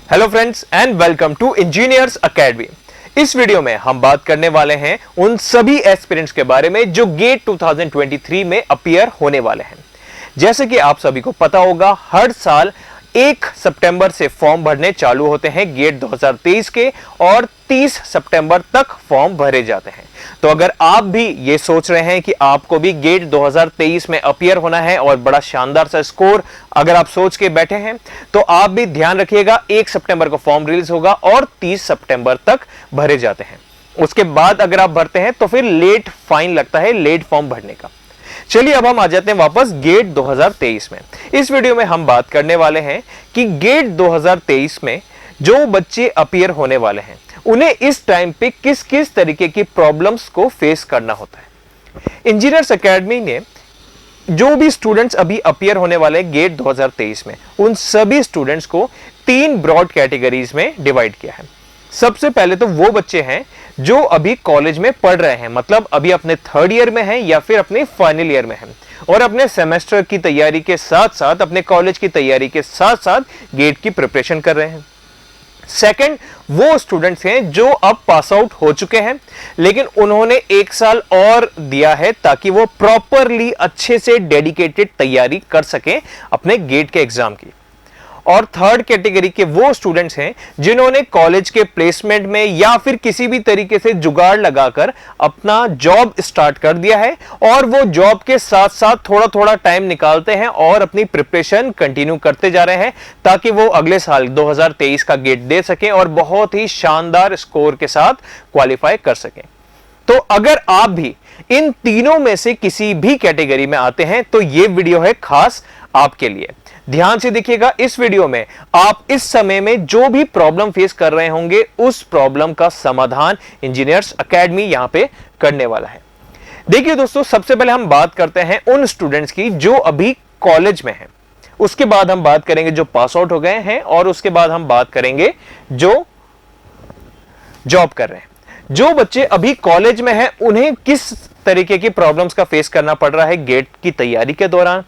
Hello friends and welcome to engineers academy. इस video में हम बात करने वाले हैं उन सभी एस्पिरेंट्स के बारे में जो गेट 2023 में अपीयर होने वाले हैं। जैसे कि आप सभी को पता होगा, हर साल 1 सितंबर से फॉर्म भरने चालू होते हैं गेट 2023 के और 30 सितंबर तक फॉर्म भरे जाते हैं। तो अगर आप भी ये सोच रहे हैं कि आपको भी गेट 2023 में अपीयर होना है और बड़ा शानदार सा स्कोर अगर आप सोच के बैठे हैं, तो आप भी ध्यान रखिएगा, 1 सितंबर को फॉर्म रिलीज होगा और 30 सितंबर तक भरे जाते हैं। उसके बाद अगर आप भरते हैं तो फिर लेट फाइन लगता है, लेट फॉर्म भरने का। चलिए अब हम आ जाते हैं वापस गेट 2023 में। इस वीडियो में हम बात करने वाले हैं कि गेट 2023 में जो बच्चे अपीयर होने वाले हैं उन्हें इस टाइम पे किस किस तरीके की प्रॉब्लम्स को फेस करना होता है। इंजीनियर्स एकेडमी ने जो भी स्टूडेंट्स अभी अपीयर होने वाले हैं गेट 2023 में, उन सभी स्टूडेंट्स को 3 ब्रॉड कैटेगरीज में डिवाइड किया है। सबसे पहले तो वो बच्चे हैं जो अभी कॉलेज में पढ़ रहे हैं, मतलब अभी अपने 3rd ईयर में हैं या फिर अपने फाइनल ईयर में हैं और अपने सेमेस्टर की तैयारी के साथ साथ, अपने कॉलेज की तैयारी के साथ साथ गेट की प्रिपरेशन कर रहे हैं। सेकंड, वो स्टूडेंट्स हैं जो अब पास आउट हो चुके हैं लेकिन उन्होंने 1 साल और दिया है ताकि वो प्रॉपरली अच्छे से डेडिकेटेड तैयारी कर सकें अपने गेट के एग्जाम की। और थर्ड कैटेगरी के वो स्टूडेंट्स हैं जिन्होंने कॉलेज के प्लेसमेंट में या फिर किसी भी तरीके से जुगाड़ लगाकर अपना जॉब स्टार्ट कर दिया है और वो जॉब के साथ साथ थोड़ा थोड़ा टाइम निकालते हैं और अपनी प्रिपरेशन कंटिन्यू करते जा रहे हैं ताकि वो अगले साल 2023 का गेट दे सकें और बहुत ही शानदार स्कोर के साथ क्वालिफाई कर सकें। तो अगर आप भी इन तीनों में से किसी भी कैटेगरी में आते हैं तो ये वीडियो है खास आपके लिए। ध्यान से देखिएगा, इस वीडियो में आप इस समय में जो भी प्रॉब्लम फेस कर रहे होंगे उस प्रॉब्लम का समाधान इंजीनियर्स एकेडमी यहां पे करने वाला है। देखिए दोस्तों, सबसे पहले हम बात करते हैं उन स्टूडेंट्स की जो अभी कॉलेज में हैं, उसके बाद हम बात करेंगे जो पास आउट हो गए हैं और उसके बाद हम बात करेंगे जो जॉब कर रहे हैं। जो बच्चे अभी कॉलेज में हैं उन्हें किस तरीके की प्रॉब्लम्स का फेस करना पड़ रहा है गेट की तैयारी के दौरान।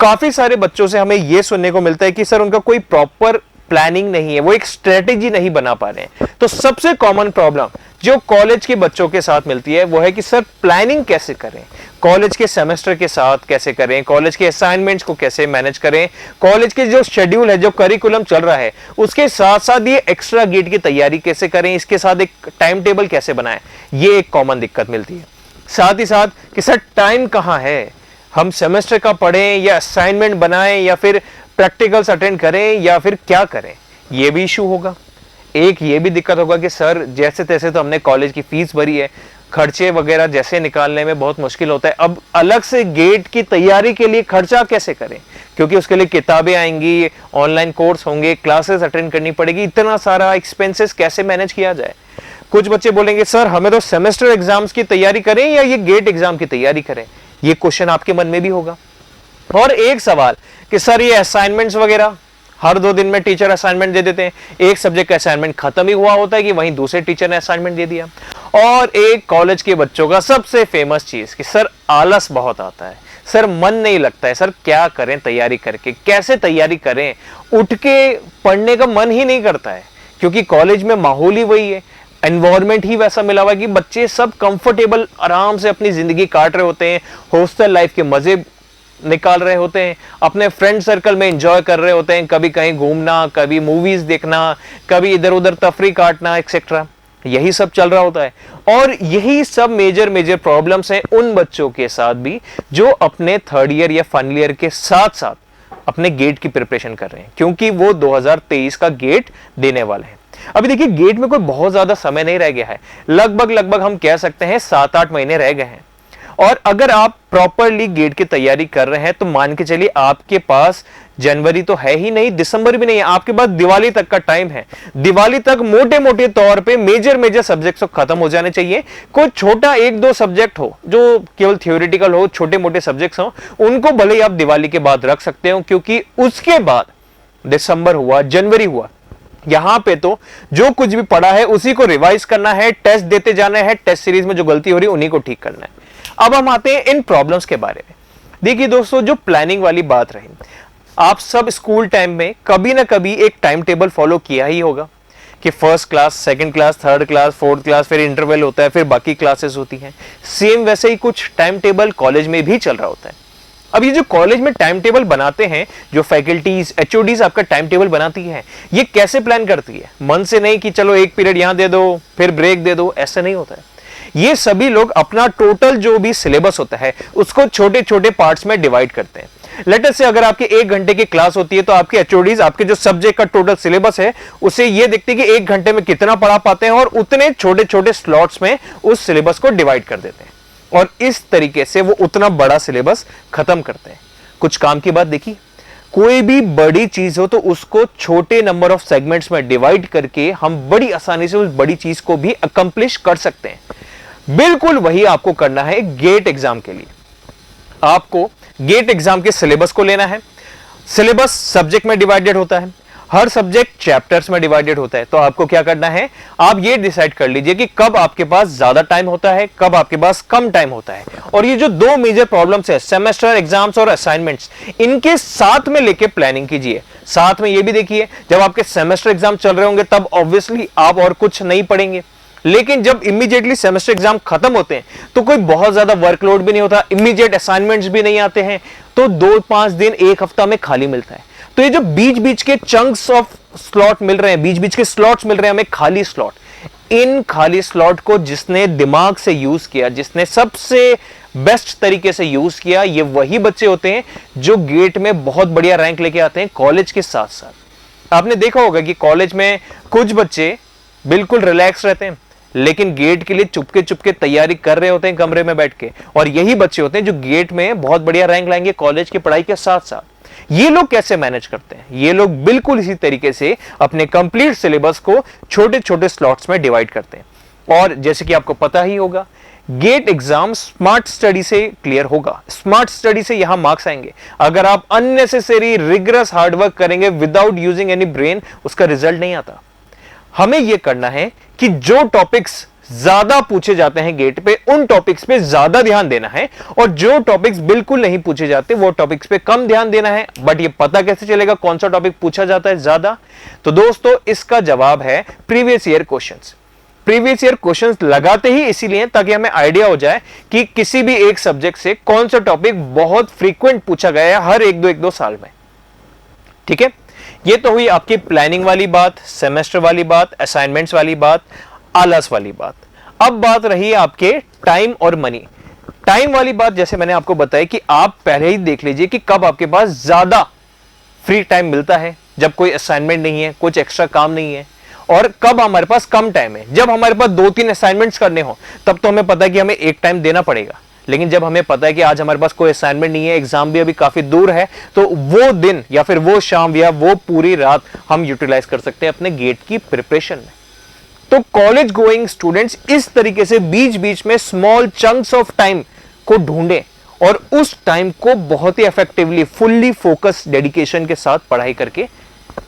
काफी सारे बच्चों से हमें यह सुनने को मिलता है कि सर उनका कोई प्रॉपर प्लानिंग नहीं है, वो एक स्ट्रेटेजी नहीं बना पा रहे हैं। तो सबसे कॉमन प्रॉब्लम जो कॉलेज के बच्चों के साथ मिलती है वो है कि सर प्लानिंग कैसे करें, कॉलेज के सेमेस्टर के साथ कैसे करें, कॉलेज के असाइनमेंट्स को कैसे मैनेज करें, कॉलेज के जो शेड्यूल है, जो करिकुलम चल रहा है उसके साथ साथ ये एक्स्ट्रा गेट की तैयारी कैसे करें, इसके साथ एक टाइम टेबल कैसे बनाएं। ये एक कॉमन दिक्कत मिलती है। साथ ही साथ कि सर टाइम कहाँ है, हम सेमेस्टर का पढ़ें या असाइनमेंट बनाएं या फिर प्रैक्टिकल्स अटेंड करें या फिर क्या करें, ये भी इशू होगा। एक ये भी दिक्कत होगा कि सर जैसे तैसे तो हमने कॉलेज की फीस भरी है, खर्चे वगैरह जैसे निकालने में बहुत मुश्किल होता है, अब अलग से गेट की तैयारी के लिए खर्चा कैसे करें, क्योंकि उसके लिए किताबें आएंगी, ऑनलाइन कोर्स होंगे, क्लासेस अटेंड करनी पड़ेगी, इतना सारा एक्सपेंसेस कैसे मैनेज किया जाए। कुछ बच्चे बोलेंगे सर हमें तो सेमेस्टर एग्जाम्स की तैयारी करें या ये गेट एग्जाम की तैयारी करें। ये क्वेश्चन आपके मन में भी होगा। और एक सवाल कि सर ये असाइनमेंट्स वगैरह हर 2 दिन में टीचर असाइनमेंट दे देते हैं, एक सब्जेक्ट का असाइनमेंट खत्म ही हुआ होता है कि वहीं दूसरे टीचर ने असाइनमेंट दे दिया। और एक कॉलेज के बच्चों का सबसे फेमस चीज कि सर आलस बहुत आता है, सर मन नहीं लगता है, सर क्या करें तैयारी करके, कैसे तैयारी करें, उठ के पढ़ने का मन ही नहीं करता है क्योंकि कॉलेज में माहौल ही वही है, एनवायरनमेंट ही वैसा मिला हुआ है कि बच्चे सब कंफर्टेबल आराम से अपनी जिंदगी काट रहे होते हैं, हॉस्टल लाइफ के मजे निकाल रहे होते हैं, अपने फ्रेंड सर्कल में एंजॉय कर रहे होते हैं, कभी कहीं घूमना, कभी मूवीज देखना, कभी इधर उधर तफरी काटना एक्सेट्रा, यही सब चल रहा होता है। और यही सब मेजर प्रॉब्लम्स हैं उन बच्चों के साथ भी जो अपने 3rd ईयर या फाइनल ईयर के साथ साथ अपने गेट की प्रिपरेशन कर रहे हैं, क्योंकि वो 2023 का गेट देने वाले हैं। अभी देखिए, गेट में कोई बहुत ज्यादा समय नहीं रह गया है, लगभग हम कह सकते हैं 7-8 महीने रह गए हैं। और अगर आप प्रॉपरली गेट की तैयारी कर रहे हैं तो मान के चलिए आपके पास जनवरी तो है ही नहीं, दिसंबर भी नहीं है, आपके पास दिवाली तक का टाइम है। दिवाली तक मोटे मोटे तौर पे मेजर सब्जेक्ट्स तो खत्म हो जाने चाहिए। कोई छोटा 1-2 सब्जेक्ट हो जो केवल थियोरिटिकल हो, छोटे मोटे सब्जेक्ट्स हो, उनको भले ही आप दिवाली के बाद रख सकते हो, क्योंकि उसके बाद दिसंबर हुआ, जनवरी हुआ, यहां पे तो जो कुछ भी पढ़ा है उसी को रिवाइज करना है, टेस्ट देते जाना है, टेस्ट सीरीज में जो गलती हो रही है उन्हीं को ठीक करना है। अब हम आते हैं इन प्रॉब्लम्स के बारे में। देखिए दोस्तों, जो प्लानिंग वाली बात रही, आप सब स्कूल टाइम में कभी ना कभी एक टाइम टेबल फॉलो किया ही होगा कि first class, second class, third class, fourth class, फिर इंटरवल होता है, फिर बाकी क्लासेस होती हैं। सेम वैसे ही कुछ टाइम टेबल कॉलेज में भी चल रहा होता है। अब ये जो कॉलेज में टाइम टेबल बनाते हैं, जो फैकल्टीज, एचओडीज आपका टाइम टेबल बनाती है, ये कैसे प्लान करती है? मन से नहीं कि चलो एक पीरियड यहां दे दो फिर ब्रेक दे दो, ऐसा नहीं होता है। ये सभी लोग अपना टोटल जो भी सिलेबस होता है उसको छोटे छोटे पार्ट्स में डिवाइड करते हैं। लेट अस से अगर आपकी 1 घंटे की क्लास होती है तो आपके एचओडीज आपके जो सब्जेक्ट का टोटल सिलेबस है उसे ये देखते हैं कि 1 घंटे में कितना पढ़ा पाते हैं और उतने छोटे छोटे स्लॉट्स में उस सिलेबस को डिवाइड कर देते हैं और इस तरीके से वो उतना बड़ा सिलेबस खत्म करते हैं। कुछ काम की बात देखिए, कोई भी बड़ी चीज हो तो उसको छोटे नंबर ऑफ सेगमेंट्स में डिवाइड करके हम बड़ी आसानी से उस बड़ी चीज को भी अकम्प्लिश कर सकते हैं। बिल्कुल वही आपको करना है गेट एग्जाम के लिए। आपको गेट एग्जाम के सिलेबस को लेना है। सिलेबस सब्जेक्ट में डिवाइडेड होता है, हर सब्जेक्ट चैप्टर्स में डिवाइडेड होता है। तो आपको क्या करना है, आप ये डिसाइड कर लीजिए कि कब आपके पास ज्यादा टाइम होता है, कब आपके पास कम टाइम होता है। और ये जो 2 मेजर प्रॉब्लम्स है, सेमेस्टर एग्जाम्स और असाइनमेंट्स, इनके साथ में लेके प्लानिंग कीजिए। साथ में ये भी देखिए, जब आपके सेमेस्टर एग्जाम चल रहे होंगे तब ऑब्वियसली आप और कुछ नहीं पढ़ेंगे, लेकिन जब इमीडिएटली सेमेस्टर एग्जाम खत्म होते हैं तो कोई बहुत ज्यादा वर्कलोड भी नहीं होता, इमीडिएट असाइनमेंट्स भी नहीं आते हैं, तो 2-5 दिन, 1 हफ्ता में खाली मिलता है। तो ये जो बीच बीच के चंक्स ऑफ स्लॉट मिल रहे हैं, बीच बीच के स्लॉट्स मिल रहे हैं हमें, खाली स्लॉट, इन खाली स्लॉट को जिसने दिमाग से यूज किया, जिसने सबसे बेस्ट तरीके से यूज किया, ये वही बच्चे होते हैं जो गेट में बहुत बढ़िया रैंक लेके आते हैं कॉलेज के साथ साथ। आपने देखा होगा कि कॉलेज में कुछ बच्चे बिल्कुल रिलैक्स रहते हैं लेकिन गेट के लिए चुपके चुपके तैयारी कर रहे होते हैं कमरे में बैठ के, और यही बच्चे होते हैं जो गेट में बहुत बढ़िया रैंक लाएंगे कॉलेज की पढ़ाई के साथ साथ। ये लोग कैसे मैनेज करते हैं? ये लोग बिल्कुल इसी तरीके से अपने कंप्लीट सिलेबस को छोटे छोटे स्लॉट्स में डिवाइड करते हैं। और जैसे कि आपको पता ही होगा, गेट एग्जाम स्मार्ट स्टडी से क्लियर होगा। स्मार्ट स्टडी से यहां मार्क्स आएंगे। अगर आप अननेसेसरी रिगरस हार्डवर्क करेंगे विदाउट यूजिंग एनी ब्रेन, उसका रिजल्ट नहीं आता। हमें यह करना है कि जो टॉपिक्स ज्यादा पूछे जाते हैं गेट पे, उन टॉपिक्स पे ज्यादा ध्यान देना है, और जो टॉपिक्स बिल्कुल नहीं पूछे जाते वो टॉपिक्स पे कम ध्यान देना है। बट ये पता कैसे चलेगा कौन सा टॉपिक पूछा जाता है ज्यादा? तो दोस्तों, इसका जवाब है previous year questions. Previous year questions लगाते ही इसीलिए ताकि हमें आइडिया हो जाए कि किसी भी एक सब्जेक्ट से कौन सा टॉपिक बहुत फ्रीक्वेंट पूछा गया है हर 1-2 साल में। ठीक है, ये तो हुई आपकी प्लानिंग वाली बात, सेमेस्टर वाली बात, असाइनमेंट्स वाली बात, आलस वाली बात। अब बात रही आपके टाइम और मनी। टाइम वाली बात जैसे मैंने आपको बताया कि आप पहले ही देख लीजिए कि कब आपके पास ज्यादा फ्री टाइम मिलता है, जब कोई असाइनमेंट नहीं है, कुछ एक्स्ट्रा काम नहीं है, और कब हमारे पास कम टाइम है। जब हमारे पास 2-3 असाइनमेंट्स करने हो तब तो हमें पता है कि हमें एक टाइम देना पड़ेगा, लेकिन जब हमें पता है कि आज हमारे पास कोई असाइनमेंट नहीं है, एग्जाम भी अभी काफी दूर है, तो वो दिन या फिर वो शाम या वो पूरी रात हम यूटिलाइज कर सकते हैं अपने गेट की प्रिपरेशन में। तो कॉलेज गोइंग स्टूडेंट्स इस तरीके से बीच बीच में स्मॉल चंक्स ऑफ टाइम को ढूंढें और उस टाइम को बहुत ही इफेक्टिवली, फुल्ली फोकस, डेडिकेशन के साथ पढ़ाई करके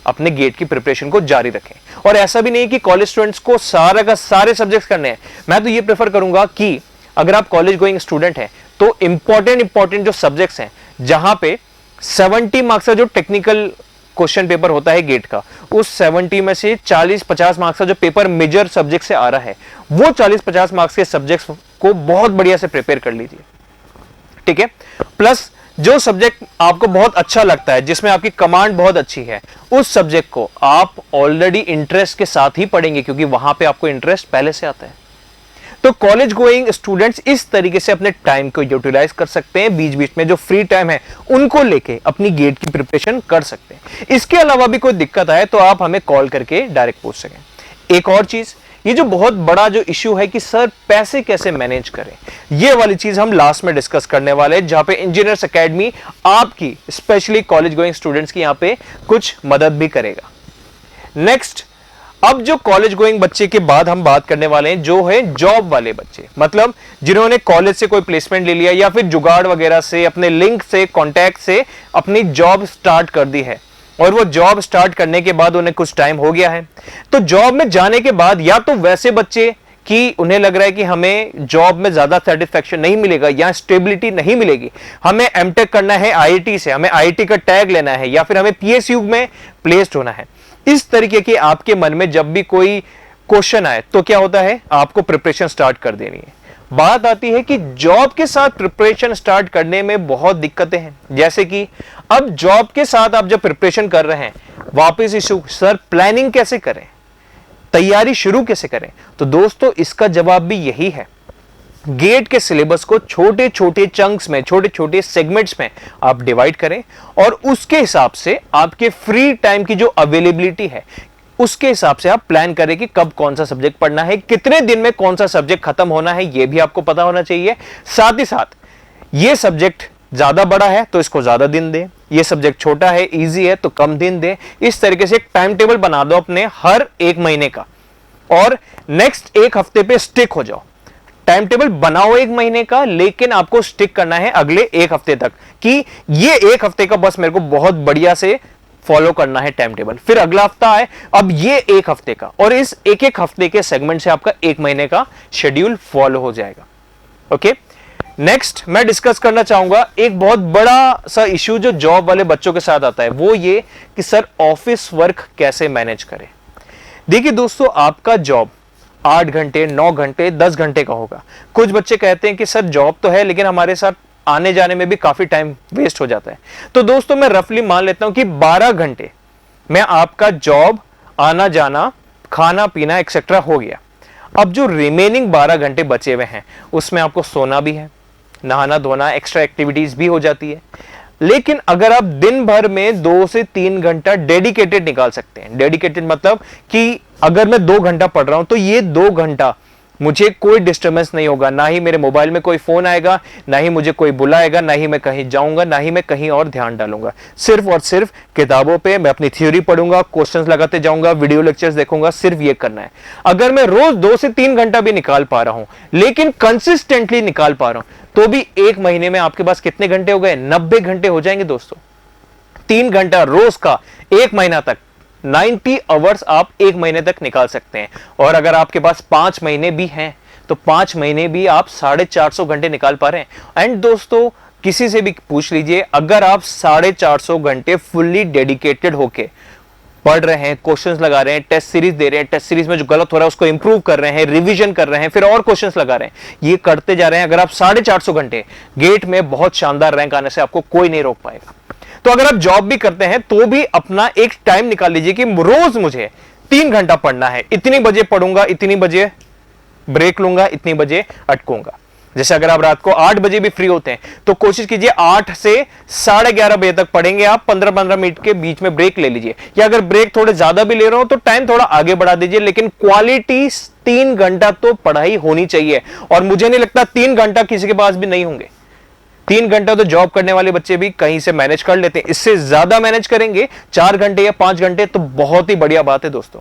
अपने गेट की प्रिपरेशन को जारी रखें। और ऐसा भी नहीं कि कॉलेज स्टूडेंट्स को सारा का सारे सब्जेक्ट्स करने हैं। मैं तो ये प्रेफर करूंगा कि अगर आप कॉलेज गोइंग स्टूडेंट हैं तो इंपॉर्टेंट जो सब्जेक्ट्स हैं, जहां पे 70 मार्क्स का जो टेक्निकल क्वेश्चन पेपर होता है गेट का, उस 70 में से 40-50 मार्क्स का जो पेपर मेजर सब्जेक्ट से आ रहा है, वो 40-50 मार्क्स के सब्जेक्ट्स को बहुत बढ़िया से प्रिपेयर कर लीजिए। ठीक है, प्लस जो सब्जेक्ट आपको बहुत अच्छा लगता है, जिसमें आपकी कमांड बहुत अच्छी है, उस सब्जेक्ट को आप ऑलरेडी इंटरेस्ट के साथ ही पढ़ेंगे क्योंकि वहां पे आपको इंटरेस्ट पहले से आता है। तो कॉलेज गोइंग स्टूडेंट्स इस तरीके से अपने टाइम को यूटिलाइज कर सकते हैं। बीच बीच में जो फ्री टाइम है उनको लेके अपनी गेट की प्रिपरेशन कर सकते हैं। इसके अलावा भी कोई दिक्कत आए तो आप हमें कॉल करके डायरेक्ट पूछ सकें। एक और चीज, ये जो बहुत बड़ा जो इश्यू है कि सर पैसे कैसे मैनेज करें, ये वाली चीज हम लास्ट में डिस्कस करने वाले हैं, जहां पे इंजीनियर्स एकेडमी आपकी स्पेशली कॉलेज गोइंग स्टूडेंट्स की यहां पे कुछ मदद भी करेगा। नेक्स्ट, अब जो कॉलेज गोइंग बच्चे के बाद हम बात करने वाले हैं जो है जॉब वाले बच्चे, मतलब जिन्होंने कॉलेज से कोई प्लेसमेंट ले लिया या फिर जुगाड़ वगैरह से, अपने लिंक से, कॉन्टैक्ट से अपनी जॉब स्टार्ट कर दी है, और वो जॉब स्टार्ट करने के बाद उन्हें कुछ टाइम हो गया है। तो जॉब में जाने के बाद या तो वैसे बच्चे कि उन्हें लग रहा है कि हमें जॉब में ज्यादा सेटिस्फेक्शन नहीं मिलेगा या स्टेबिलिटी नहीं मिलेगी, हमें एमटेक करना है आईआईटी से, हमें आईआईटी का टैग लेना है या फिर हमें पीएसयू में प्लेस्ड होना है, इस तरीके के आपके मन में जब भी कोई क्वेश्चन आए तो क्या होता है, आपको प्रिपरेशन स्टार्ट कर देनी है। बात आती है कि जॉब के साथ प्रिपरेशन स्टार्ट करने में बहुत दिक्कतें हैं, जैसे कि अब जॉब के साथ आप जब प्रिपरेशन कर रहे हैं, वापस इशू, सर प्लानिंग कैसे करें, तैयारी शुरू कैसे करें? तो दोस्तों इसका जवाब भी यही है, गेट के सिलेबस को छोटे छोटे चंक्स में, छोटे छोटे सेगमेंट्स में आप डिवाइड करें और उसके हिसाब से आपके फ्री टाइम की जो अवेलेबिलिटी है उसके हिसाब से आप प्लान करें कि कब कौन सा सब्जेक्ट पढ़ना है, कितने दिन में कौन सा सब्जेक्ट खत्म होना है, यह भी आपको पता होना चाहिए। साथ ही साथ यह सब्जेक्ट ज्यादा बड़ा है तो इसको ज्यादा दिन दें, यह सब्जेक्ट छोटा है, इजी है तो कम दिन दें। इस तरीके से एक टाइम टेबल बना दो अपने हर एक महीने का और नेक्स्ट एक हफ्ते पे स्टिक हो जाओ। टाइम टेबल बनाओ एक महीने का, लेकिन आपको स्टिक करना है अगले एक हफ्ते तक कि ये एक हफ्ते का बस मेरे को बहुत बढ़िया से फॉलो करना है टाइम टेबल। फिर अगला हफ्ता आए, अब ये एक हफ्ते का, और इस एक एक हफ्ते के सेगमेंट से आपका एक महीने का शेड्यूल फॉलो हो जाएगा। ओके, नेक्स्ट मैं डिस्कस करना चाहूंगा एक बहुत बड़ा सा इश्यू जो जॉब वाले बच्चों के साथ आता है, वो ये कि सर ऑफिस वर्क कैसे मैनेज करें। देखिए दोस्तों, आपका जॉब 8 घंटे, 9 घंटे, 10 घंटे का होगा। कुछ बच्चे कहते हैं कि सर जॉब तो है लेकिन हमारे साथ आने जाने में भी काफी टाइम वेस्ट हो जाता है। तो दोस्तों मैं रफली मान लेता हूं कि 12 घंटे में आपका जॉब, आना जाना, खाना पीना एक्सेट्रा हो गया। अब जो रिमेनिंग 12 घंटे बचे हुए हैं उसमें आपको सोना भी है, नहाना धोना, एक्स्ट्रा एक्टिविटीज भी हो जाती है। लेकिन अगर आप दिन भर में 2 से 3 घंटा डेडिकेटेड निकाल सकते हैं, डेडिकेटेड मतलब कि अगर मैं 2 घंटा पढ़ रहा हूं तो ये 2 घंटा मुझे कोई डिस्टर्बेंस नहीं होगा, ना ही मेरे मोबाइल में कोई फोन आएगा, ना ही मुझे कोई बुलाएगा, ना ही मैं कहीं जाऊंगा, ना ही मैं कहीं और ध्यान डालूंगा। सिर्फ और सिर्फ किताबों पे मैं अपनी थ्योरी पढ़ूंगा, क्वेश्चंस लगाते जाऊंगा, वीडियो लेक्चर्स देखूंगा, सिर्फ ये करना है। अगर मैं रोज 2 से 3 घंटा भी निकाल पा रहा हूं, लेकिन कंसिस्टेंटली निकाल पा रहा हूं, तो भी एक महीने में आपके पास कितने घंटे हो गए? 90 घंटे हो जाएंगे दोस्तों। 3 घंटा रोज का एक महीना तक, 90 आवर्स आप एक महीने तक निकाल सकते हैं। और अगर आपके पास 5 महीने भी हैं तो 5 महीने भी आप 450 घंटे निकाल पा रहे हैं। एंड दोस्तों किसी से भी पूछ लीजिए, अगर आप 450 घंटे फुल्ली डेडिकेटेड होके पढ़ रहे हैं, क्वेश्चंस लगा रहे हैं, टेस्ट सीरीज दे रहे हैं, टेस्ट सीरीज में जो गलत हो रहा है उसको इंप्रूव कर रहे हैं, रिवीजन कर रहे हैं, फिर और क्वेश्चंस लगा रहे हैं, ये करते जा रहे हैं, अगर आप 450 घंटे, गेट में बहुत शानदार रैंक आने से आपको कोई नहीं रोक पाएगा। तो अगर आप जॉब भी करते हैं तो भी अपना एक टाइम निकाल लीजिए कि रोज मुझे 3 घंटा पढ़ना है, इतनी बजे पढ़ूंगा, इतनी बजे ब्रेक लूंगा, इतनी बजे अटकूंगा। जैसे अगर आप रात को 8 बजे भी फ्री होते हैं तो कोशिश कीजिए 8 से 11:30 बजे तक पढ़ेंगे आप, 15-15 मिनट के बीच में ब्रेक ले लीजिए, या अगर ब्रेक थोड़े ज्यादा भी ले रहे हो तो टाइम थोड़ा आगे बढ़ा दीजिए, लेकिन क्वालिटी 3 घंटा तो पढ़ाई होनी चाहिए। और मुझे नहीं लगता 3 घंटा किसी के पास भी नहीं होंगे। 3 घंटा तो जॉब करने वाले बच्चे भी कहीं से मैनेज कर लेते हैं, इससे ज्यादा मैनेज करेंगे 4 घंटे या 5 घंटे तो बहुत ही बढ़िया बात है दोस्तों।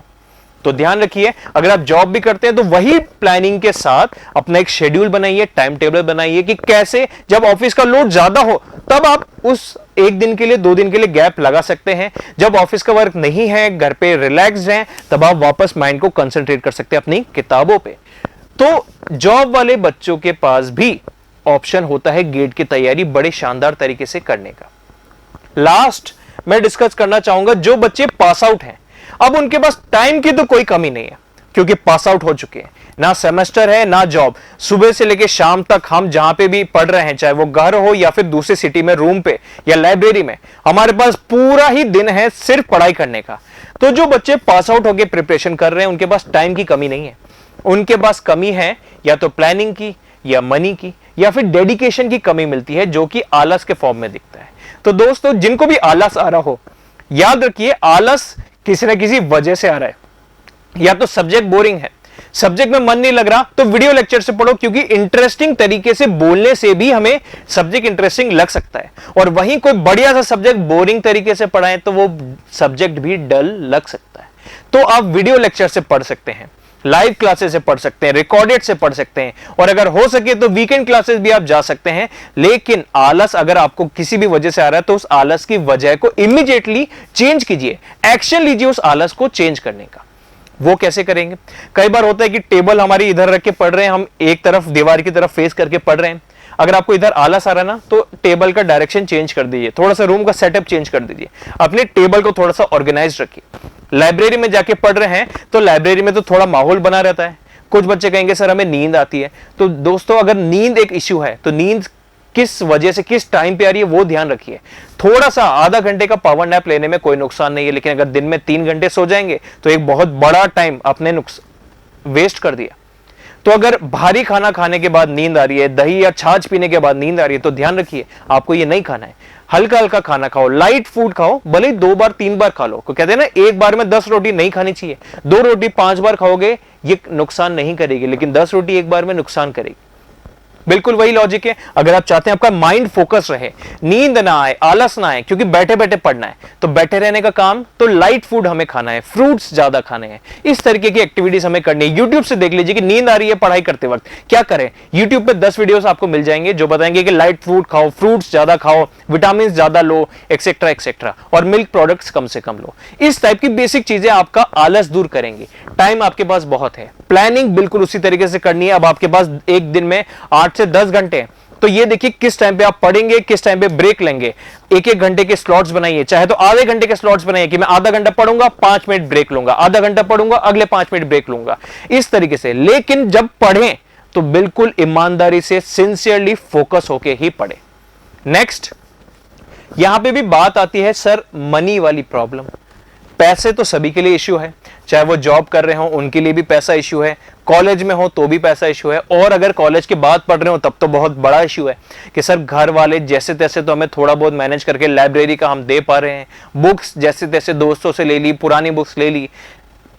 तो ध्यान रखिए, अगर आप जॉब भी करते हैं तो वही प्लानिंग के साथ अपना एक शेड्यूल बनाइए, टाइम टेबल बनाइए कि कैसे जब ऑफिस का लोड ज्यादा हो तब आप उस 1 दिन के लिए, 2 दिन के लिए गैप लगा सकते हैं। जब ऑफिस का वर्क नहीं है, घर पे रिलैक्स्ड हैं, तब आप वापस माइंड को कंसंट्रेट कर सकते हैं अपनी किताबों पे। तो जॉब वाले बच्चों के पास भी ऑप्शन होता है गेट की तैयारी बड़े शानदार तरीके से करने का। लास्ट मैं डिस्कस करना चाहूंगा जो बच्चे पास आउट हैं। अब उनके पास टाइम की तो कोई कमी नहीं है क्योंकि पास आउट हो चुके हैं, ना सेमेस्टर है ना जॉब। सुबह से लेकर शाम तक हम जहां पे भी पढ़ रहे हैं, चाहे वो घर हो या फिर दूसरी सिटी में रूम पे या लाइब्रेरी में, हमारे पास पूरा ही दिन है सिर्फ पढ़ाई करने का। तो जो बच्चे पास आउट होकर प्रिपरेशन कर रहे हैं उनके पास टाइम की कमी नहीं है, उनके पास कमी है या तो प्लानिंग की, या मनी की, या फिर डेडिकेशन की कमी मिलती है, जो कि आलस के फॉर्म में दिखता है। तो दोस्तों जिनको भी आलस आ रहा हो, याद रखिए आलस किसी न किसी वजह से आ रहा है। या तो सब्जेक्ट बोरिंग है, सब्जेक्ट में मन नहीं लग रहा, तो वीडियो लेक्चर से पढ़ो, क्योंकि इंटरेस्टिंग तरीके से बोलने से भी हमें सब्जेक्ट इंटरेस्टिंग लग सकता है। और वहीं कोई बढ़िया सा सब्जेक्ट बोरिंग तरीके से पढ़ाएं तो वो सब्जेक्ट भी डल लग सकता है। तो आप वीडियो लेक्चर से पढ़ सकते हैं, लाइव क्लासेस से पढ़ सकते हैं, रिकॉर्डेड से पढ़ सकते हैं, और अगर हो सके तो वीकेंड क्लासेस भी आप जा सकते हैं। लेकिन आलस अगर आपको किसी भी वजह से आ रहा है तो उस आलस की वजह को इमीडिएटली चेंज कीजिए, एक्शन लीजिए उस आलस को चेंज करने का। वो कैसे करेंगे? कई बार होता है कि टेबल हमारी इधर रख के पढ़ रहे हैं, हम एक तरफ दीवार की तरफ फेस करके पढ़ रहे हैं। अगर आपको इधर आलस आ रहा है ना, तो टेबल का डायरेक्शन चेंज कर दीजिए, थोड़ा सा रूम का सेटअप चेंज कर दीजिए, अपने टेबल को थोड़ा सा ऑर्गेनाइज रखिए। लाइब्रेरी में जाके पढ़ रहे हैं तो लाइब्रेरी में तो थोड़ा माहौल बना रहता है। कुछ बच्चे कहेंगे सर हमें नींद आती है, तो दोस्तों अगर नींद एक इश्यू है तो नींद किस वजह से किस टाइम पे आ रही है वो ध्यान रखिए। थोड़ा सा आधा घंटे का पावर नैप लेने में कोई नुकसान नहीं है, लेकिन अगर दिन में 3 घंटे सो जाएंगे तो एक बहुत बड़ा टाइम आपने वेस्ट कर दिया। तो अगर भारी खाना खाने के बाद नींद आ रही है, दही या छाछ पीने के बाद नींद आ रही है, तो ध्यान रखिए आपको ये नहीं खाना है। हल्का हल्का खाना खाओ, लाइट फूड खाओ, भले 2 बार 3 बार खा लो। तो कहते हैं ना, एक बार में 10 रोटी नहीं खानी चाहिए। 2 रोटी 5 बार खाओगे ये नुकसान नहीं करेगी, लेकिन 10 रोटी एक बार में नुकसान करेगी। बिल्कुल वही लॉजिक है। अगर आप चाहते हैं आपका माइंड फोकस रहे, नींद ना आए, आलस ना आए, क्योंकि बैठे बैठे पढ़ना है, तो बैठे रहने का काम, तो लाइट फूड हमें खाना है, फ्रूट्स ज्यादा खाने हैं, इस तरीके की एक्टिविटीज हमें करनी है। यूट्यूब से देख लीजिए कि नींद आ रही है पढ़ाई करते वक्त, क्या करें। यूट्यूब पे 10 वीडियोस आपको मिल जाएंगे जो बताएंगे कि लाइट फूड खाओ, फ्रूट्स ज्यादा खाओ, विटामिन ज्यादा लो, एक्सेट्रा एक्सेट्रा, और मिल्क प्रोडक्ट्स कम से कम लो। इस टाइप की बेसिक चीजें आपका आलस दूर करेंगी। टाइम आपके पास बहुत है, प्लानिंग बिल्कुल उसी तरीके से करनी है। अब आपके पास एक दिन में 8 से 10 घंटे, तो ये देखिए किस टाइम पे आप पढ़ेंगे, किस टाइम पे ब्रेक लेंगे। एक एक घंटे के स्लॉट्स बनाइए, चाहे तो आधे घंटे के स्लॉट्स बनाइए कि मैं आधा घंटा पढ़ूंगा, 5 मिनट ब्रेक लूंगा, आधा घंटा पढ़ूंगा, अगले 5 मिनट ब्रेक लूंगा, इस तरीके से। लेकिन जब पढ़ें तो बिल्कुल ईमानदारी से, सिंसियरली फोकस होके ही पढ़े। नेक्स्ट, यहां पे भी बात आती है सर मनी वाली प्रॉब्लम। पैसे तो सभी के लिए इश्यू है, चाहे वो जॉब कर रहे हो उनके लिए भी पैसा इश्यू है, कॉलेज में हो तो भी पैसा इश्यू है, और अगर कॉलेज के बाद पढ़ रहे हो तब तो बहुत बड़ा इश्यू है कि सर घर वाले जैसे तैसे तो हमें थोड़ा बहुत मैनेज करके लाइब्रेरी का हम दे पा रहे हैं, बुक्स जैसे तैसे दोस्तों से ले ली, पुरानी बुक्स ले ली,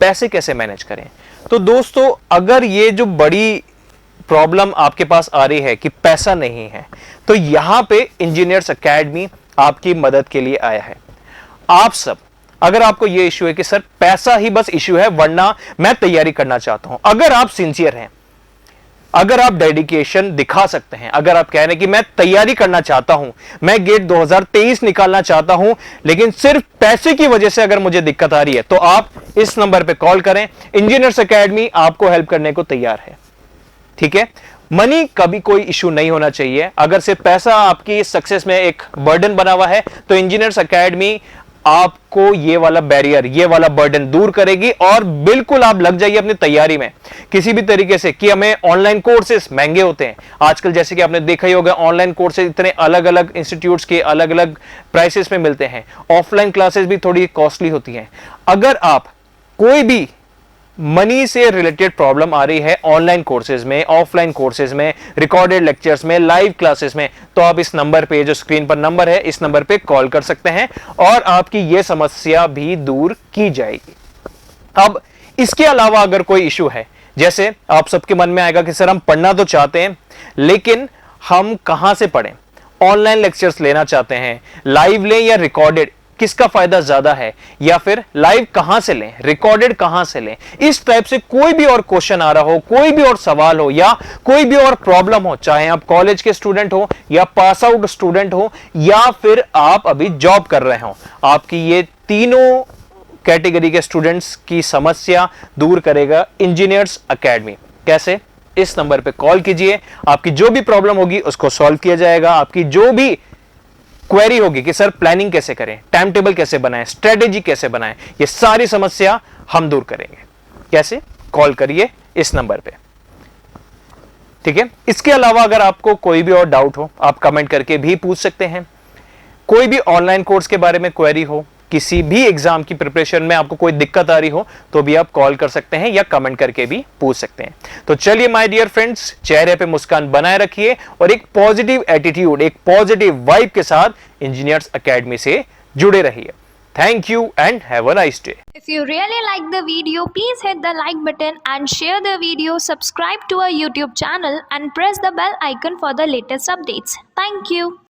पैसे कैसे मैनेज करें। तो दोस्तों अगर ये जो बड़ी प्रॉब्लम आपके पास आ रही है कि पैसा नहीं है, तो यहां पे इंजीनियर्स एकेडमी आपकी मदद के लिए आया है। आप सब, अगर आपको यह इश्यू है कि सर पैसा ही बस इश्यू है वरना मैं तैयारी करना चाहता हूं, अगर आप सिंसियर हैं, अगर आप डेडिकेशन दिखा सकते हैं, अगर आप कह रहे हैं कि मैं तैयारी करना चाहता हूं, मैं गेट 2023 निकालना चाहता हूं, लेकिन सिर्फ पैसे की वजह से अगर मुझे दिक्कत आ रही है, तो आप इस नंबर पे कॉल करें। इंजीनियर्स एकेडमी आपको हेल्प करने को तैयार है। ठीक है, मनी कभी कोई इश्यू नहीं होना चाहिए। अगर सिर्फ पैसा आपकी सक्सेस में एक बर्डन बना हुआ है, तो इंजीनियर्स एकेडमी आपको ये वाला बैरियर, ये वाला बर्डन दूर करेगी, और बिल्कुल आप लग जाइए अपनी तैयारी में किसी भी तरीके से। कि हमें ऑनलाइन कोर्सेस महंगे होते हैं आजकल, जैसे कि आपने देखा ही होगा, ऑनलाइन कोर्सेज इतने अलग अलग इंस्टीट्यूट्स के अलग अलग प्राइसेस में मिलते हैं। ऑफलाइन क्लासेस भी थोड़ी कॉस्टली होती हैं। अगर आप कोई भी मनी से रिलेटेड प्रॉब्लम आ रही है ऑनलाइन कोर्सेज में, ऑफलाइन कोर्सेज में, रिकॉर्डेड लेक्चर्स में, लाइव क्लासेस में, तो आप इस नंबर पे, जो स्क्रीन पर नंबर है, इस नंबर पे कॉल कर सकते हैं और आपकी यह समस्या भी दूर की जाएगी। अब इसके अलावा अगर कोई इश्यू है, जैसे आप सबके मन में आएगा कि सर हम पढ़ना तो चाहते हैं लेकिन हम कहां से पढ़ें, ऑनलाइन लेक्चर्स लेना चाहते हैं, लाइव लें या रिकॉर्डेड, किसका फायदा ज्यादा है, या फिर लाइव कहां से लें, रिकॉर्डेड कहां से लें। इस टाइप से कोई भी और क्वेश्चन आ रहा हो, कोई भी और सवाल हो, या कोई भी और प्रॉब्लम हो, चाहे आप कॉलेज के स्टूडेंट हो या पास आउट स्टूडेंट हो या फिर आप अभी जॉब कर रहे हो, आपकी ये तीनों कैटेगरी के स्टूडेंट्स की समस्या दूर करेगा इंजीनियर्स एकेडमी। कैसे? इस नंबर पे कॉल कीजिए, आपकी जो भी प्रॉब्लम होगी उसको सॉल्व किया जाएगा। आपकी जो भी क्वेरी होगी कि सर प्लानिंग कैसे करें, टाइम टेबल कैसे बनाएं, स्ट्रेटेजी कैसे बनाएं, ये सारी समस्या हम दूर करेंगे। कैसे? कॉल करिए इस नंबर पे। ठीक है, इसके अलावा अगर आपको कोई भी और डाउट हो, आप कमेंट करके भी पूछ सकते हैं। कोई भी ऑनलाइन कोर्स के बारे में क्वेरी हो, किसी भी एग्जाम की प्रिपरेशन में आपको कोई दिक्कत आ रही हो, तो भी आप कॉल कर सकते हैं या कमेंट करके भी पूछ सकते हैं। तो चलिए माय डियर फ्रेंड्स, चेहरे पे मुस्कान बनाए रखिए और एक पॉजिटिव एटीट्यूड, एक पॉजिटिव वाइब के साथ इंजीनियर्स एकेडमी से जुड़े रहिए। Thank you and have a nice day. If you really like the video, please hit the like button and share the video, subscribe to our YouTube channel and press the bell icon for the latest updates. Thank you.